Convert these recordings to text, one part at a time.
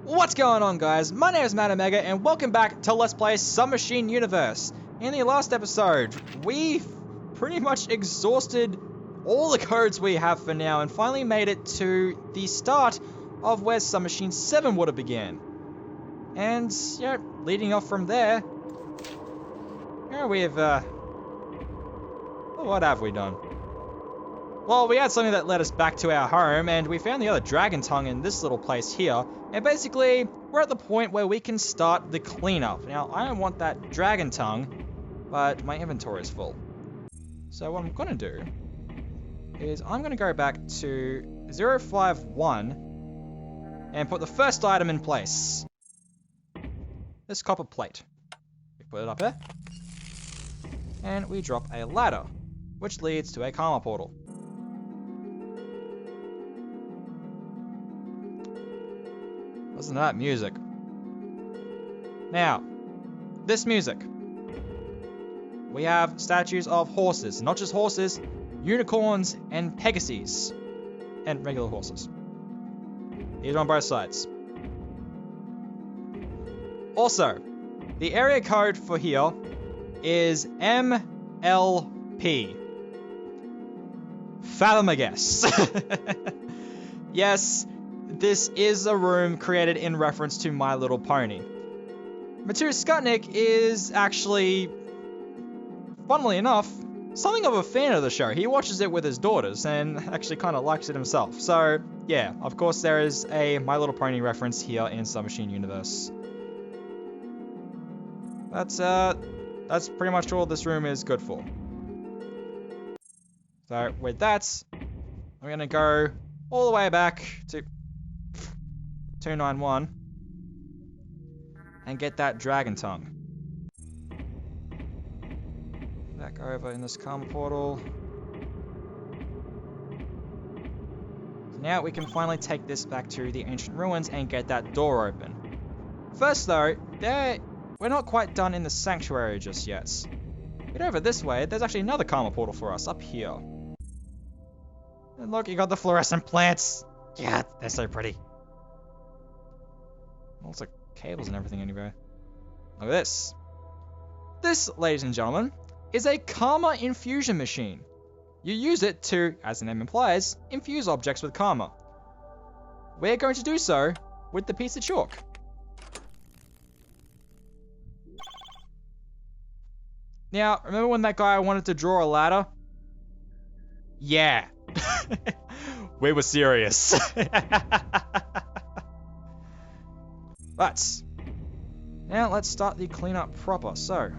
What's going on, guys? My name is Matt Omega, and welcome back to Let's Play Submachine Universe. In the last episode, we pretty much exhausted all the codes we have for now, and finally made it to the start of where Submachine 7 would have began. And, yeah, leading off from there, we've, what have we done? Well, we had something that led us back to our home, and we found the other dragon tongue in this little place here. And basically, we're at the point where we can start the cleanup. Now, I don't want that dragon tongue, but my inventory is full. So what I'm gonna do is I'm gonna go back to 051 and put the first item in place. This copper plate. We put it up there. And we drop a ladder, which leads to a karma portal. Listen to that music. Now, this music. We have statues of horses. Not just horses, unicorns and pegasus. And regular horses. These are on both sides. Also, the area code for here is MLP. Fathom a guess. Yes. This is a room created in reference to My Little Pony. Matthias Skutnik is actually, funnily enough, something of a fan of the show. He watches it with his daughters and actually kind of likes it himself. So, yeah, of course there is a My Little Pony reference here in Submachine Universe. That's pretty much all this room is good for. So, with that, I'm gonna go all the way back to 291 and get that dragon tongue. Back over in this karma portal. So now we can finally take this back to the ancient ruins and get that door open. First though, we're not quite done in the sanctuary just yet. Get over this way, there's actually another karma portal for us up here. And look, you got the fluorescent plants. Yeah, they're so pretty. Also cables and everything anyway. Look at this. This, ladies and gentlemen, is a karma infusion machine. You use it to, as the name implies, infuse objects with karma. We're going to do so with the piece of chalk. Now, remember when that guy wanted to draw a ladder? Yeah. We were serious. But now let's start the cleanup proper. So,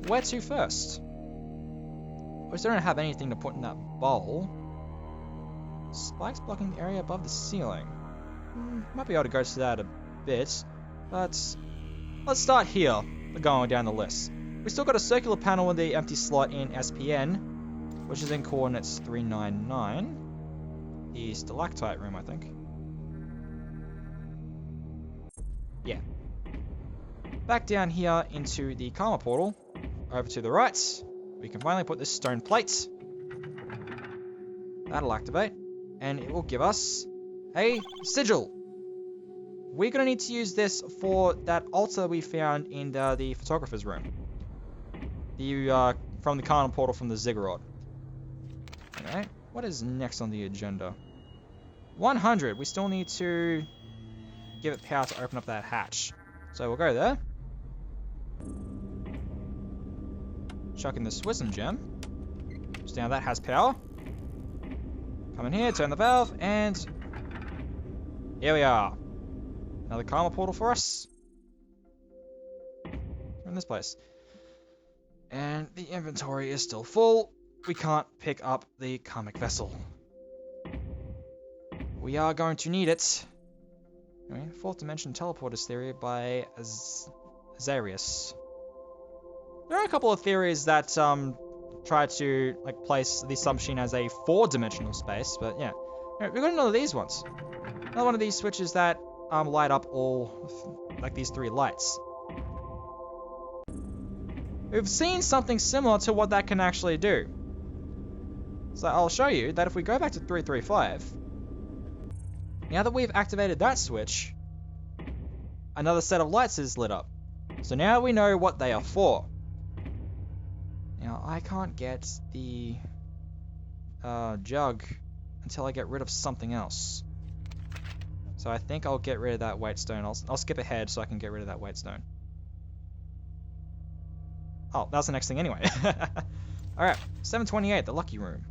where to first? We still don't have anything to put in that bowl. Spikes blocking the area above the ceiling. Might be able to go to that a bit, but let's start here, going down the list. We still got a circular panel with the empty slot in SPN, which is in coordinates 399. The Stalagmite Room, I think. Yeah. Back down here into the karma portal. Over to the right. We can finally put this stone plate. That'll activate. And it will give us a sigil. We're going to need to use this for that altar we found in the photographer's room. From the karma portal from the ziggurat. Alright. What is next on the agenda? 100. We still need to give it power to open up that hatch. So we'll go there. Chuck in the Swism gem. Just now that has power. Come in here, turn the valve, and here we are. Another karma portal for us. We're in this place. And the inventory is still full. We can't pick up the karmic vessel. We are going to need it. Anyway, fourth dimension teleporters theory by Azarius. There are a couple of theories that try to place the submachine as a 4-dimensional space, but yeah. Anyway, we've got another of these ones. Another one of these switches that light up all these 3 lights. We've seen something similar to what that can actually do. So I'll show you that if we go back to 335, now that we've activated that switch, another set of lights is lit up. So now we know what they are for. Now, I can't get the jug until I get rid of something else. So I think I'll get rid of that weight stone. I'll skip ahead so I can get rid of that weight stone. Oh, that's the next thing anyway. Alright, 728, the lucky room.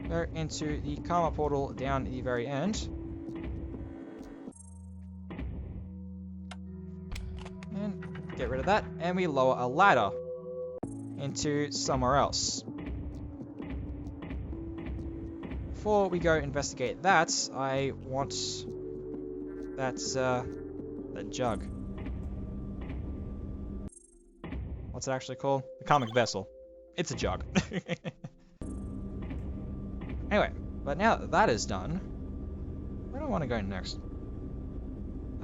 Go into the karma portal down the very end. And get rid of that. And we lower a ladder into somewhere else. Before we go investigate that, I want that jug. What's it actually called? The karmic vessel. It's a jug. Anyway, but now that that is done, where do I want to go next?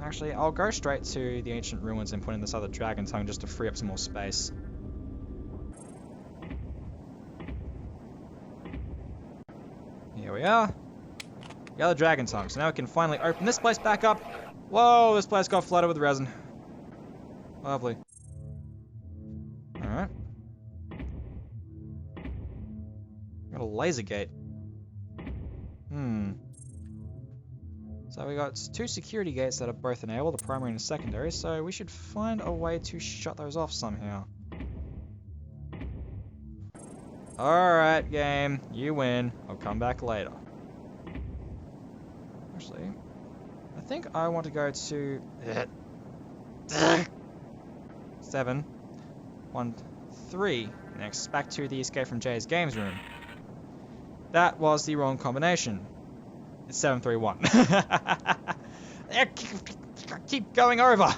Actually, I'll go straight to the ancient ruins and put in this other dragon tongue just to free up some more space. Here we are. The other dragon tongue. So now we can finally open this place back up. Whoa, this place got flooded with resin. Lovely. Alright. Got a laser gate. So we got two security gates that are both enabled, the primary and the secondary, so we should find a way to shut those off somehow. Alright, game, you win. I'll come back later. Actually, I think I want to go to 7, 1, 3, next, back to the Escape from Jay's Games room. That was the wrong combination. It's 731. Keep going over.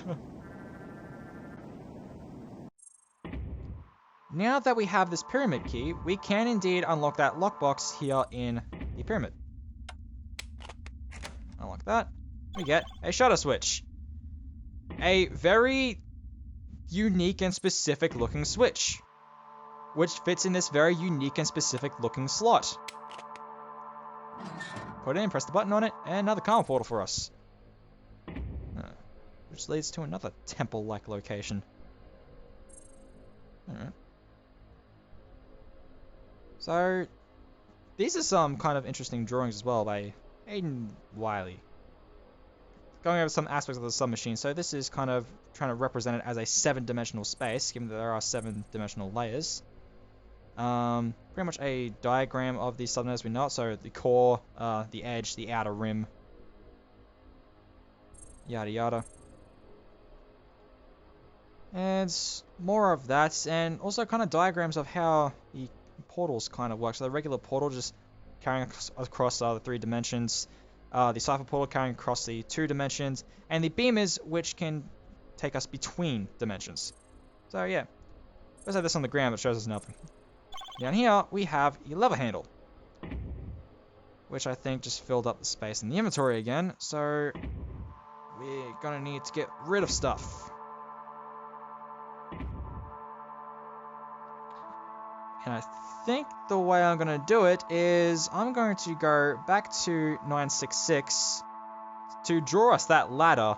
Now that we have this pyramid key, we can indeed unlock that lockbox here in the pyramid. Unlock that. We get a shutter switch. A very unique and specific looking switch, which fits in this very unique and specific looking slot. Put it in, press the button on it, and another karma portal for us. Which leads to another temple-like location. Alright. So, these are some kind of interesting drawings as well by Aiden Wiley. Going over some aspects of the submachine. So this is kind of trying to represent it as a 7-dimensional space, given that there are 7-dimensional layers. Pretty much a diagram of the subnet as we know it. So the core, the edge, the outer rim, yada yada. And more of that, and also kind of diagrams of how the portals kind of work. So the regular portal just carrying across the 3 dimensions, the cipher portal carrying across the 2 dimensions, and the beamers which can take us between dimensions. So yeah, let's have this on the ground, but shows us nothing. Down here, we have a lever handle, which I think just filled up the space in the inventory again, so we're gonna need to get rid of stuff. And I think the way I'm gonna do it is I'm going to go back to 966 to draw us that ladder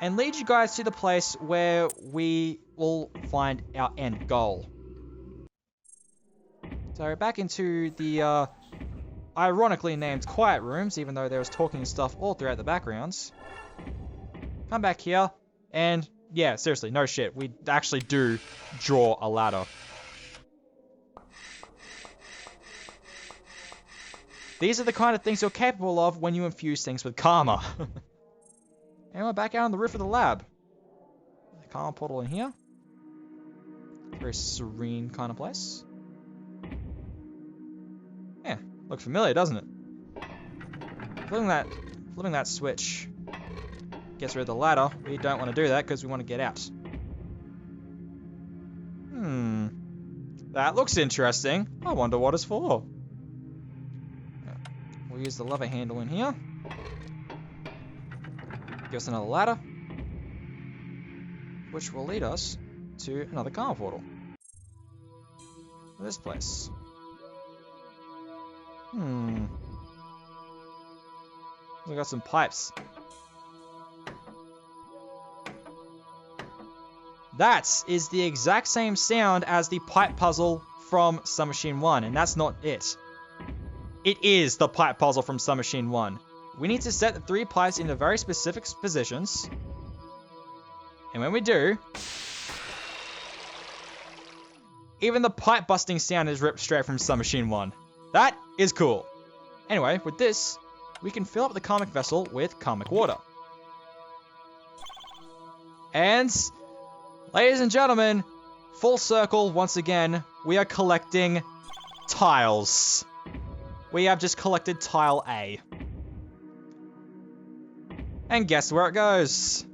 and lead you guys to the place where we will find our end goal. So back into the ironically named quiet rooms, even though there was talking stuff all throughout the backgrounds. Come back here, and yeah, seriously, no shit, we actually do draw a ladder. These are the kind of things you're capable of when you infuse things with karma. And we're back out on the roof of the lab. The karma portal in here. Very serene kind of place. Yeah, looks familiar, doesn't it? Flipping that switch gets rid of the ladder. We don't want to do that because we want to get out. That looks interesting. I wonder what it's for. We'll use the lever handle in here. Give us another ladder, which will lead us to another karma portal. This place. We got some pipes. That is the exact same sound as the pipe puzzle from Submachine 1, and that's not it. It is the pipe puzzle from Submachine 1. We need to set the 3 pipes into very specific positions. And when we do, even the pipe busting sound is ripped straight from Submachine 1. That is cool. Anyway, with this, we can fill up the karmic vessel with karmic water. And, ladies and gentlemen, full circle once again, we are collecting tiles. We have just collected tile A. And guess where it goes?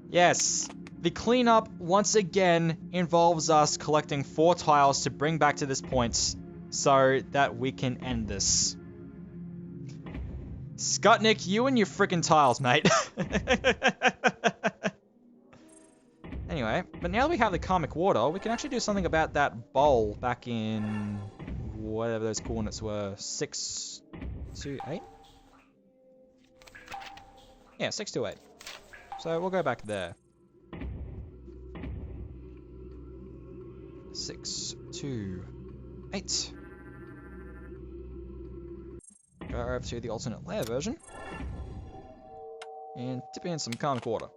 Yes, the cleanup once again involves us collecting 4 tiles to bring back to this point so that we can end this. Skutnik, you and your frickin' tiles, mate. Anyway, but now that we have the karmic water, we can actually do something about that bowl back in whatever those coordinates were. 6 to 8? Yeah, 6 to 8. So we'll go back there. 6 to 8. Go over to the alternate layer version. And tip in some karmic water.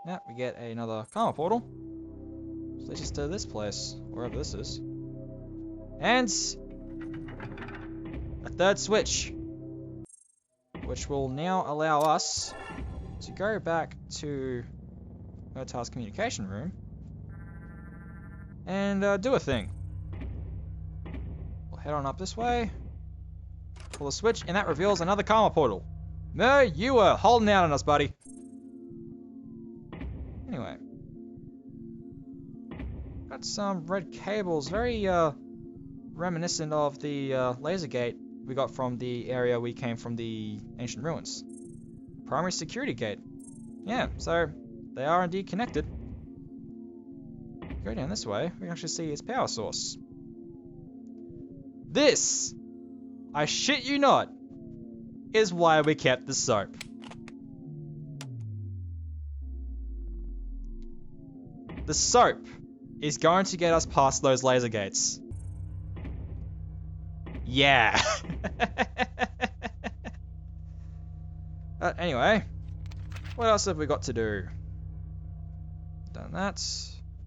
Now we get another karma portal. So let's just do this place, wherever this is. And a 3rd switch, which will now allow us to go back to Lighthouse Communication Room and do a thing. We'll head on up this way, pull the switch, and that reveals another karma portal. No, you were holding out on us, buddy. Anyway, got some red cables, very reminiscent of the laser gate we got from the area we came from, the ancient ruins. Primary security gate. Yeah, so they are indeed connected. Go down this way, we can actually see its power source. This, I shit you not, is why we kept the soap. The soap is going to get us past those laser gates. Yeah. Anyway, what else have we got to do? Done that.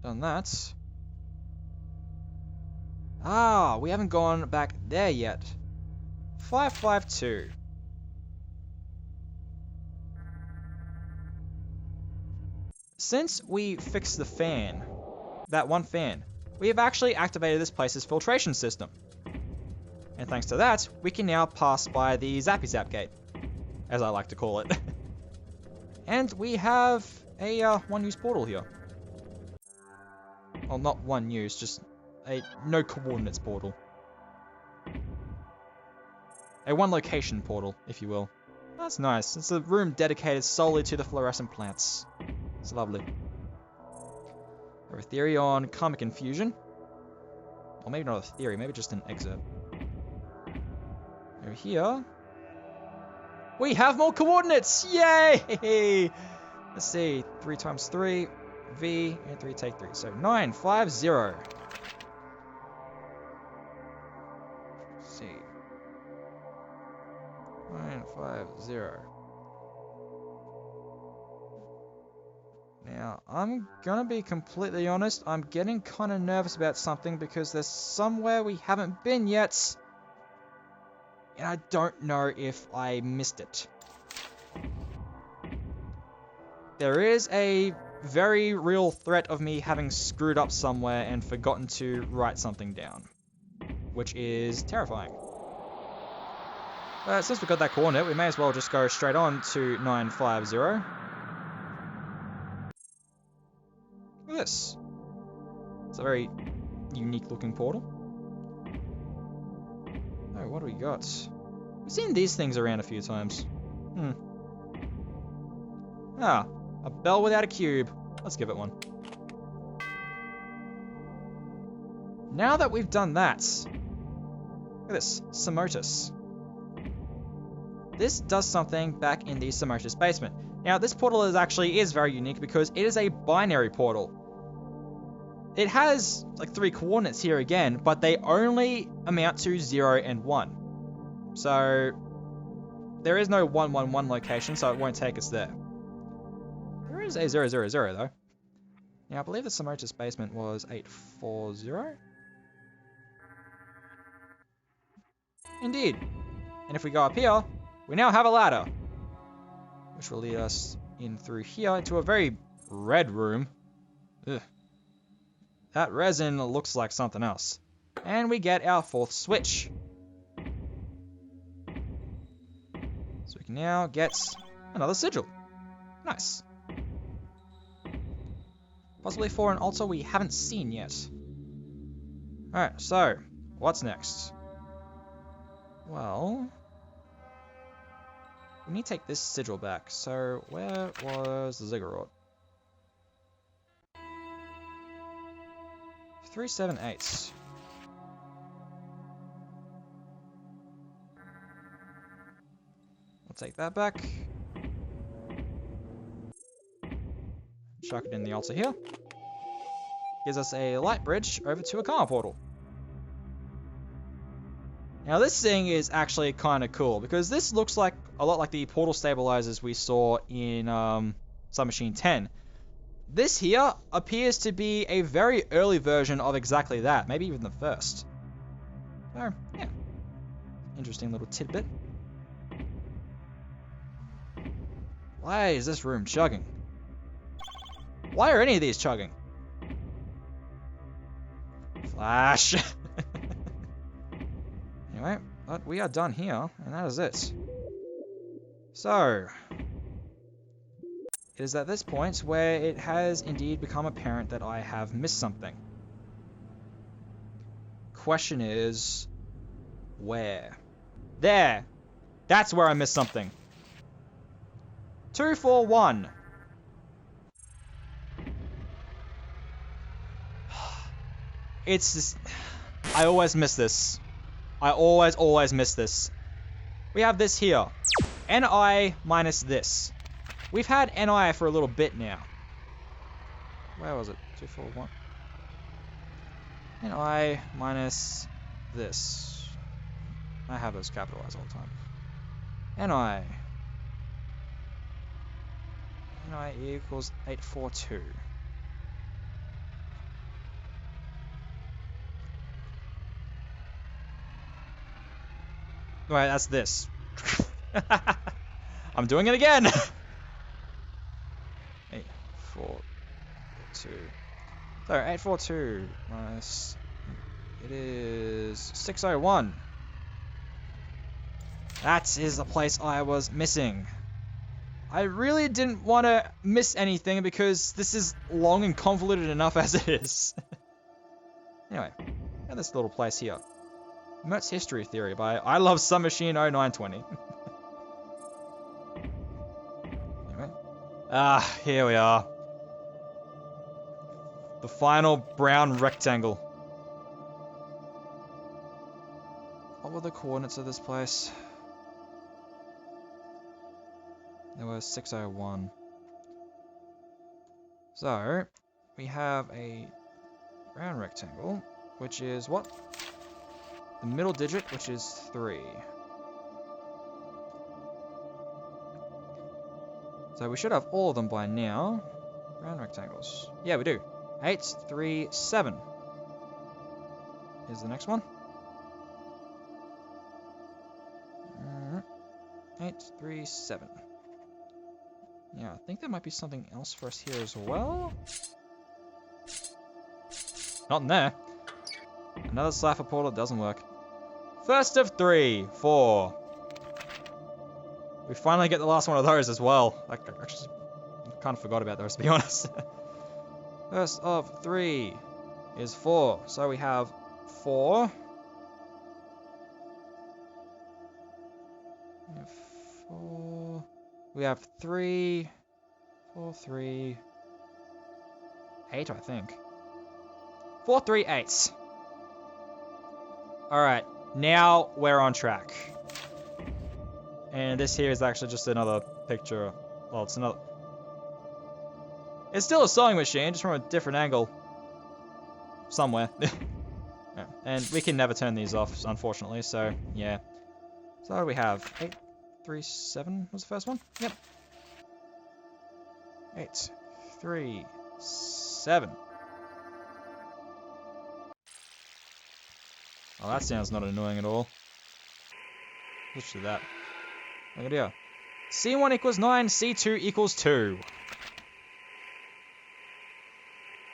Done that. Ah, we haven't gone back there yet. 552. Since we fixed the fan, that one fan, we have actually activated this place's filtration system. And thanks to that, we can now pass by the Zappy Zap gate, as I like to call it. And we have a one-use portal here. Well, not one use, just a no coordinates portal. A one location portal, if you will. That's nice. It's a room dedicated solely to the fluorescent plants. It's lovely. We have a theory on karmic infusion. Or maybe not a theory, maybe just an excerpt. Over here, we have more coordinates! Yay! Let's see, 3 times 3, V, and 3 take 3. So 950. Let's see. 950. Now, I'm gonna be completely honest, I'm getting kind of nervous about something because there's somewhere we haven't been yet. And I don't know if I missed it. There is a very real threat of me having screwed up somewhere and forgotten to write something down, which is terrifying. But since we got that coordinate, we may as well just go straight on to 950. Look at this. It's a very unique looking portal. Oh, what do we got? We've seen these things around a few times. Ah, a bell without a cube. Let's give it one. Now that we've done that, look at this, Semotus. This does something back in the Semotus Basement. Now, this portal is very unique because it is a binary portal. It has like 3 coordinates here again, but they only amount to 0 and 1. So there is no 111 location, so it won't take us there. There is a 000 though. Now, I believe the Semotus Basement was 840. Indeed. And if we go up here, we now have a ladder, which will lead us in through here into a very red room. Ugh. That resin looks like something else. And we get our 4th switch. So we can now get another sigil. Nice. Possibly for an altar we haven't seen yet. Alright, so, what's next? Well, we need to take this sigil back. So, where was the ziggurat? 378. We'll take that back. Chuck it in the altar here. Gives us a light bridge over to a karma portal. Now this thing is actually kind of cool because this looks like a lot like the portal stabilizers we saw in Submachine 10. This here appears to be a very early version of exactly that, maybe even the first. So, yeah. Interesting little tidbit. Why is this room chugging? Why are any of these chugging? Flash! Anyway, but we are done here, and that is it. So, it is at this point where it has indeed become apparent that I have missed something. Question is, where? There! That's where I missed something. 241. It's just... I always miss this. I always miss this. We have this here. NI minus this. We've had NI for a little bit now. Where was it? 241. NI minus this. I have those capitalized all the time. NI equals 842. Right, that's this. I'm doing it again! 842. So, 842 minus... It is 601. That is the place I was missing. I really didn't want to miss anything because this is long and convoluted enough as it is. Anyway, got this little place here. Mert's History Theory by I Love Submachine 0920. Anyway. Here we are. The final brown rectangle. What were the coordinates of this place? There was 601. So, we have a brown rectangle, which is what? The middle digit, which is 3. So we should have all of them by now. Round rectangles. Yeah, we do. 837 is the next one. 837. Yeah, I think there might be something else for us here as well. Not in there. Another cipher portal doesn't work. First of 3, 4. We finally get the last one of those as well. I actually kind of forgot about those, to be honest. First of 3 is 4. So we have 4. We have 4. We have 3. 4, 3. 8, I think. 4, 3, 8. Alright, now we're on track. And this here is actually just another picture. Well, it's another... It's still a sewing machine, just from a different angle. Somewhere. Yeah. And we can never turn these off, unfortunately, so yeah. So what do we have? 837 was the first one? Yep. 837. Oh, that sounds not annoying at all. Let's do that. Look at here. C1 equals 9, C2 equals 2.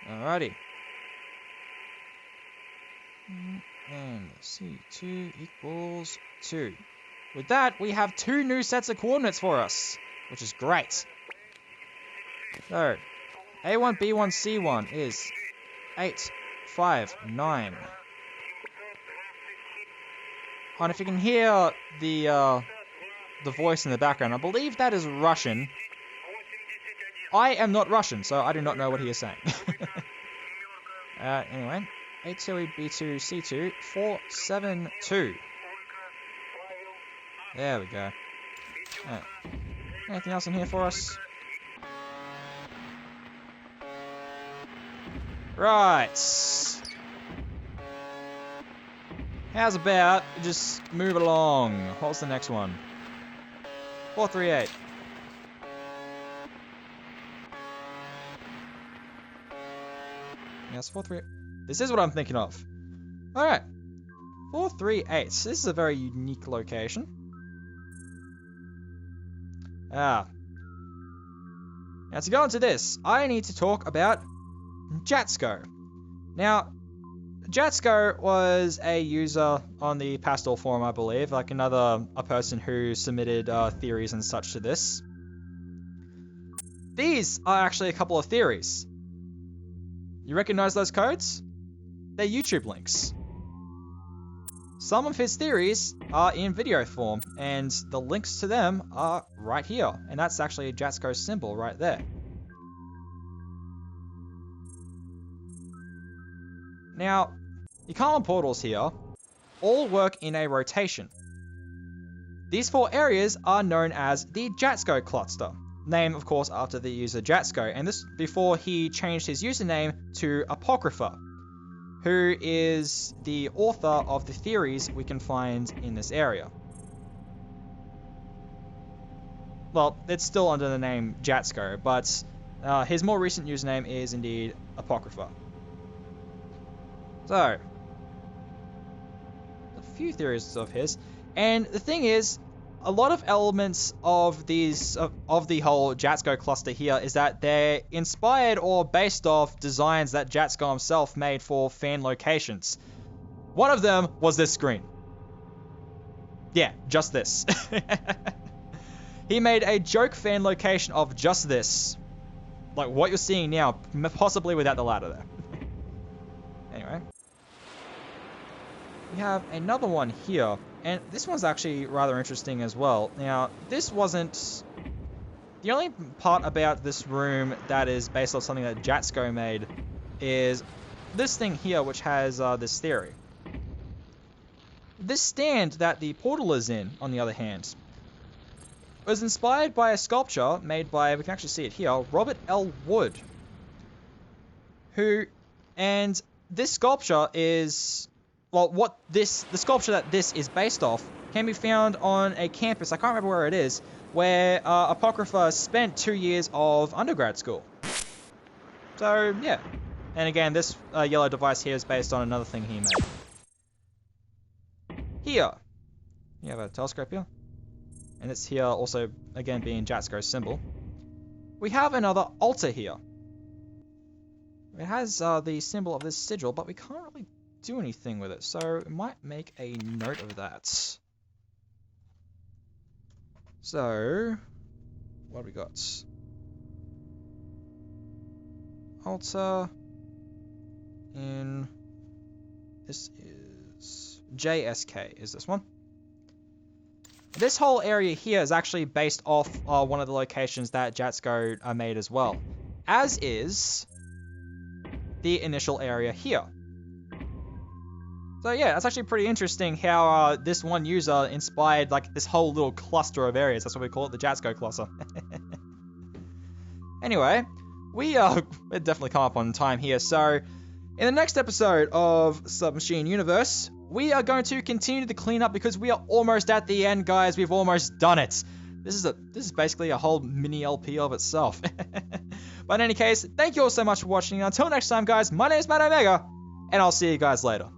Alrighty. And C2 equals 2. With that, we have 2 new sets of coordinates for us, which is great. So, A1, B1, C1 is 8, 5, 9. And if you can hear the voice in the background, I believe that is Russian. I am not Russian, so I do not know what he is saying. Anyway, A2, B2, C2, 4, 7, 2. There we go. Anything else in here for us? Right. How's about just move along? What's the next one? 438. Yes, 438. This is what I'm thinking of. Alright. 438. This is a very unique location. Now to go into this, I need to talk about Jatsko. Now, Jatsko was a user on the Pastel forum, I believe, like a person who submitted theories and such to this. These are actually a couple of theories. You recognize those codes? They're YouTube links. Some of his theories are in video form, and the links to them are right here, and that's actually a Jatsko symbol right there. Now, the common portals here all work in a rotation. These 4 areas are known as the Jatsko cluster, named of course after the user Jatsko, and this before he changed his username to Apocrypha, who is the author of the theories we can find in this area. Well, it's still under the name Jatsko, but his more recent username is indeed Apocrypha. So, a few theories of his, and the thing is, a lot of elements of these of the whole Jatsko cluster here is that they're inspired or based off designs that Jatsko himself made for fan locations. One of them was this screen. Yeah, just this. He made a joke fan location of just this, like what you're seeing now, possibly without the ladder there. Anyway. We have another one here, and this one's actually rather interesting as well. Now, this wasn't... The only part about this room that is based on something that Jatsko made is this thing here, which has this theory. This stand that the portal is in, on the other hand, was inspired by a sculpture made by, we can actually see it here, Robert L. Wood. And this sculpture is... Well, the sculpture that this is based off can be found on a campus, I can't remember where it is, where Apocrypha spent 2 years of undergrad school. So, yeah. And again, this yellow device here is based on another thing he made. Here. You have a telescope here. And it's here also, again, being Jatsko's symbol. We have another altar here. It has the symbol of this sigil, but we can't really do anything with it, so it might make a note of that. So, what have we got? Altar in... This is... JSK, is this one. This whole area here is actually based off one of the locations that Jatsko made as well, as is the initial area here. So yeah, that's actually pretty interesting how this one user inspired like this whole little cluster of areas. That's what we call it, the Jatzko cluster. Anyway, we've definitely come up on time here. So in the next episode of Submachine Universe, we are going to continue the cleanup because we are almost at the end, guys. We've almost done it. This is basically a whole mini LP of itself. But in any case, thank you all so much for watching. Until next time, guys, my name is Matt Omega, and I'll see you guys later.